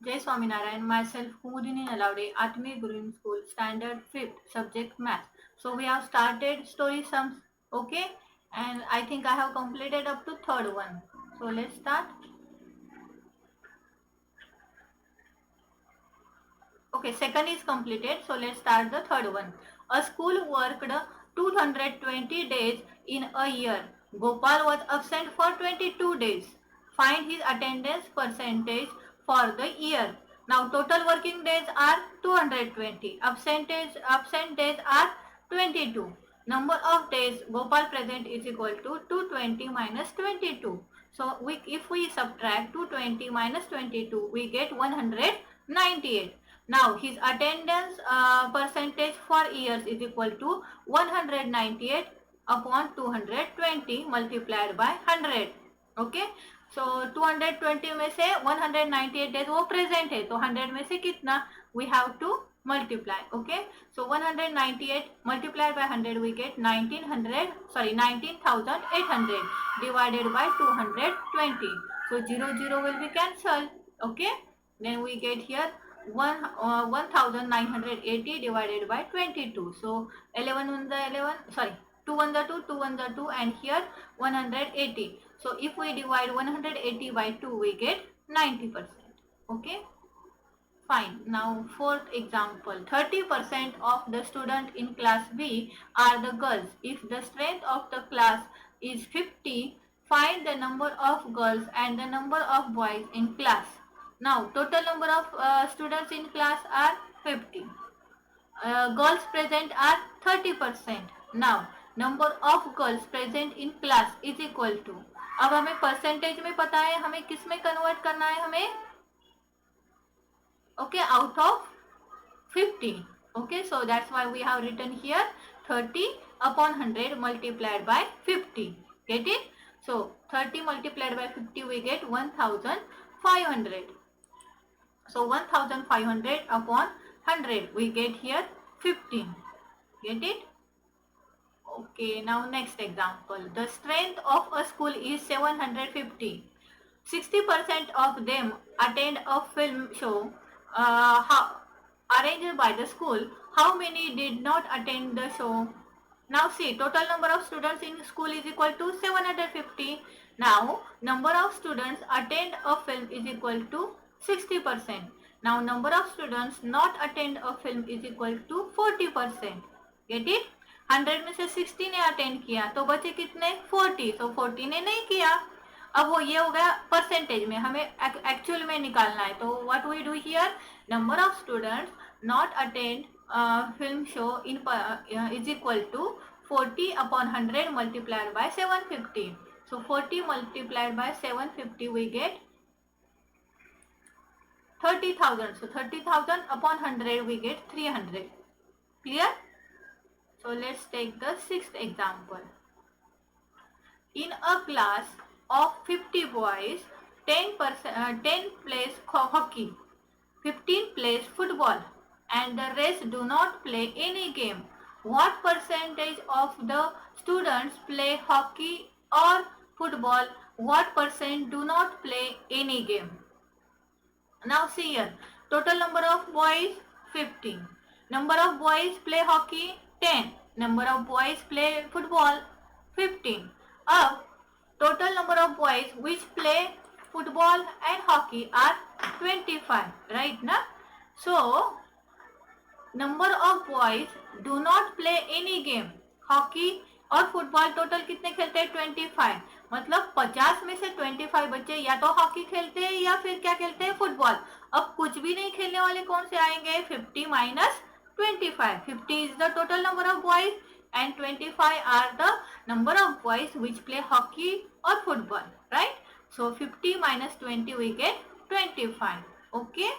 Jai Swaminarayan, myself Kumudini Nalaude, Atmi Green School, Standard 5th, subject Math. So we have started story sums, okay? And I think I have completed up to third one. So let's start. Okay, second is completed. So let's start the third one. A school worked 220 days in a year. Gopal was absent for 22 days. Find his attendance percentage for the year. Now total working days are 220. Absent days are 22. Number of days Gopal present is equal to 220 minus 22. So if we subtract 220 minus 22, we get 198. Now his attendance percentage for years is equal to 198 upon 220 multiplied by 100. Okay so 220 में से 198 days वो present है तो 100 में से कितना we have to multiply. Okay, so 198 multiplied by 100 we get 19,800 divided by 220. So 0 will be cancelled. Okay, then we get here 1980 divided by 22. So 11 on the 11, sorry, 2 on the 2, 2 on the 2, and here 180. So if we divide 180 by 2 we get 90%. Okay, fine. Now fourth example, 30% of the students in class B are the girls. If the strength of the class is 50, find the number of girls and the number of boys in class. Now total number of students in class are 50. Girls present are 30%. Now number of girls present in class is equal to, अब हमें percentage में पता है, हमें किस में convert करना है, हमें okay, out of 50. Okay, so that's why we have written here 30 upon 100 multiplied by 50. Get it? So 30 multiplied by 50 we get 1500. So 1500 upon 100 we get here 15. Get it? Okay, now next example. The strength of a school is 750. 60% of them attend a film show arranged by the school. How many did not attend the show? Now see, total number of students in school is equal to 750. Now number of students attend a film is equal to 60%. Now number of students not attend a film is equal to 40%. Get it? 100 में से 60 ने attend किया तो बचे कितने 40. तो 40 ने नहीं किया. अब वो ये हो गया परसेंटेज में, हमें एक्चुअल में निकालना है. तो what we do here, number of students not attend film show in is equal to 40 upon 100 multiplied by 750. So 40 multiplied by 750 we get 30,000. So 30,000 upon 100 we get 300. Clear? So let's take the sixth example. In a class of 50 boys, 10 plays hockey, 15 plays football, and the rest do not play any game. What percentage of the students play hockey or football? What percent do not play any game? Now see here, total number of boys 15. Number of boys play hockey 10. Number of boys play football 15. Up total number of boys which play football and hockey are 25, right na? So number of boys do not play any game. Hockey और football total कितने खेलते हैं 25. मतलब 50 में से 25 बच्चे या तो हॉकी खेलते हैं या फिर क्या खेलते हैं फुटबॉल. अब कुछ भी नहीं खेलने वाले कौन से आएंगे 50 minus 25. 50 is the total number of boys and 25 are the number of boys which play hockey or football, right? So 50 minus 20 we get 25. Okay,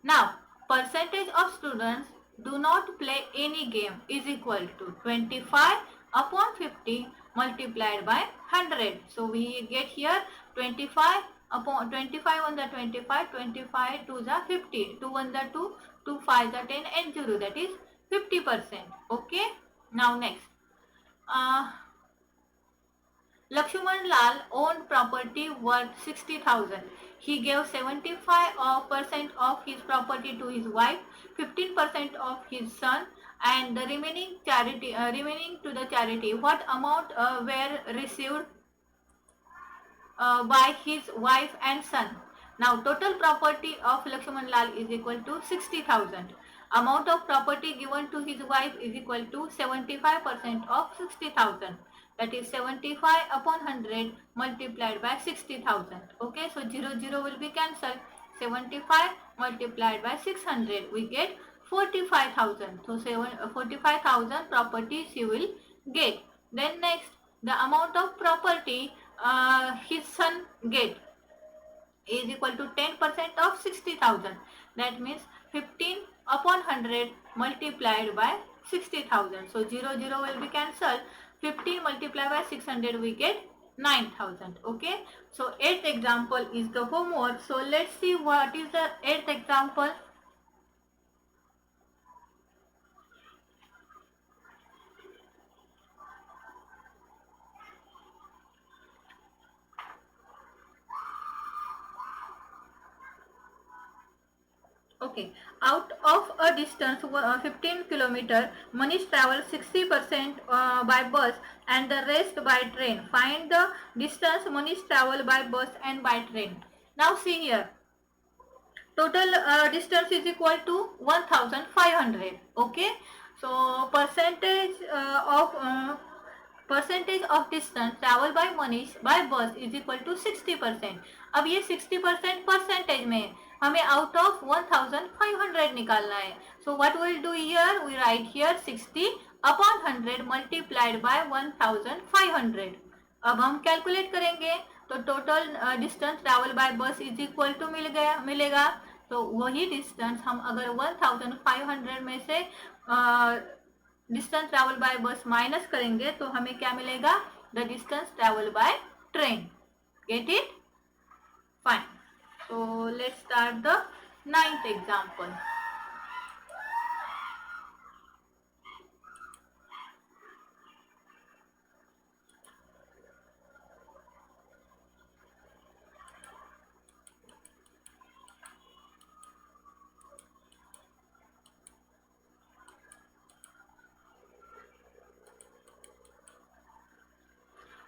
now percentage of students do not play any game is equal to 25 upon 50 multiplied by 100. So we get here 25 upon 25 on the 25, 25 to the 50, 2 on the 2, 2 5 the 10 and 0, that is 50%. Okay, now next. Lakshman Lal owned property worth 60,000. he gave 75% of his property to his wife, 15% of his son, and the remaining to the charity. What amount were received by his wife and son? Now total property of Lakshman Lal is equal to 60,000. Amount of property given to his wife is equal to 75% of 60,000. That is 75 upon 100 multiplied by 60,000. Okay, so 0 will be cancelled. 75 multiplied by 600, we get 45,000. So 45,000 property she will get. Then next, the amount of property his son get is equal to 10% of 60,000. That means 15 upon 100 multiplied by 60,000. So 0 will be cancelled. 15 multiplied by 600, we get 9,000. Okay. So 8th example is the homework. So let's see what is the 8th example. Okay, out of a distance 15 kilometer, Manish travels 60% by bus and the rest by train. Find the distance Manish travel by bus and by train. Now see here, total distance is equal to 1500. Okay, so percentage of distance travel by Manish by bus is equal to 60%. अब ये 60% percentage में हमें out of 1500 निकालना है. So what we'll do here, we write here 60 upon 100 multiplied by 1500. अब हम calculate करेंगे तो टोटल डिस्टेंस ट्रैवल बाय बस इज इक्वल टू मिलेगा. तो वही डिस्टेंस हम अगर 1500 में से डिस्टेंस ट्रैवल बाय बस माइनस करेंगे तो हमें क्या मिलेगा? The distance travel by train. Get it? Fine. So let's start the 9th example.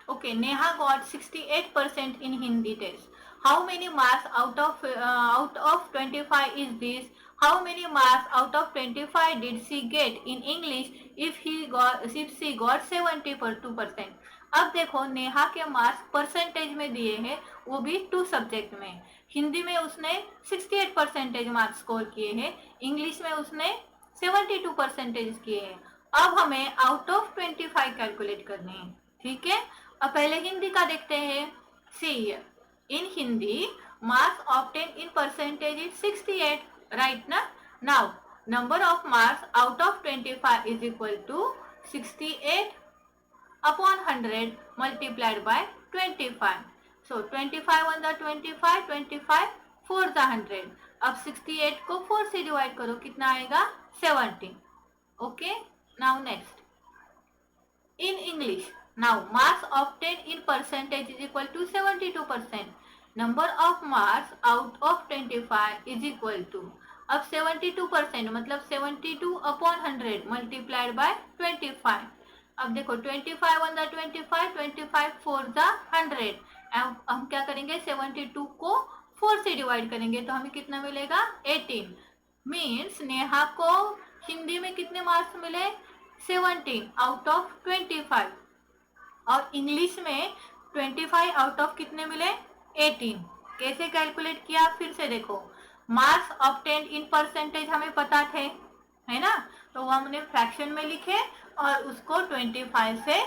Okay, Neha got 68% in Hindi test. How many marks out of 25 is this? How many marks out of 25 did she get in English if she got 72%? अब देखो नेहा के marks percentage में दिए हैं, वो भी 2 subject में. हिंदी में उसने 68% मार्क्स स्कोर किए हैं, इंग्लिश में उसने 72% किए हैं. अब हमें आउट ऑफ 25 कैलकुलेट करने हैं. ठीक है, अब पहले हिंदी का देखते हैं. See in Hindi marks obtain in percentage is 68, right ना? Now number of marks out of 25 is equal to 68 upon 100 multiplied by 25. So 25 on the 25, 25 4 the 100. अब 68 को 4 से डिवाइड करो, कितना आएगा? 70. Okay, now next in English. Now marks obtained in percentage is equal to 72%. Number of marks out of 25 is equal to, अब 72% मतलब 72 upon 100 multiplied by 25. अब देखो 25 on the 25, 25 4 the 100. अब हम क्या करेंगे? 72 को 4 से डिवाइड करेंगे तो हमें कितना मिलेगा? 18. मीन्स नेहा को हिंदी में कितने मार्क्स मिले? 17 आउट ऑफ 25. और इंग्लिश में 25 आउट ऑफ कितने मिले? 18. कैसे कैलकुलेट किया? फिर से देखो, मार्क्स ऑब्टेन्ड इन परसेंटेज हमें पता थे, है ना? तो वो हमने फ्रैक्शन में लिखे और उसको 25 से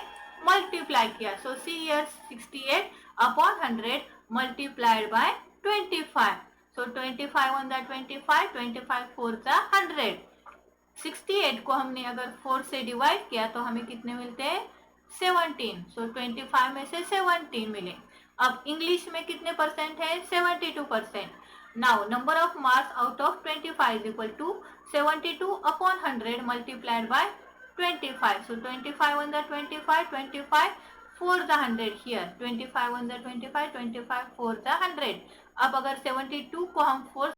मल्टीप्लाई किया. So see here 68 upon 100 multiplied by 25. So 25 on the 25, 25 4 the 100. 68 को हमने अगर 4 से डिवाइड किया तो हमें कितने मिलते हैं? 17. सो 25 में से 17 मिले. अब इंग्लिश में कितने परसेंट है? 72%. Now number of marks out of 25 is equal to 72 upon 100 multiplied by 25. So 25 on the 25, 25 4 the 100 here. 25 on the 25, 25 4 the 100. अब अगर 72 को हम 4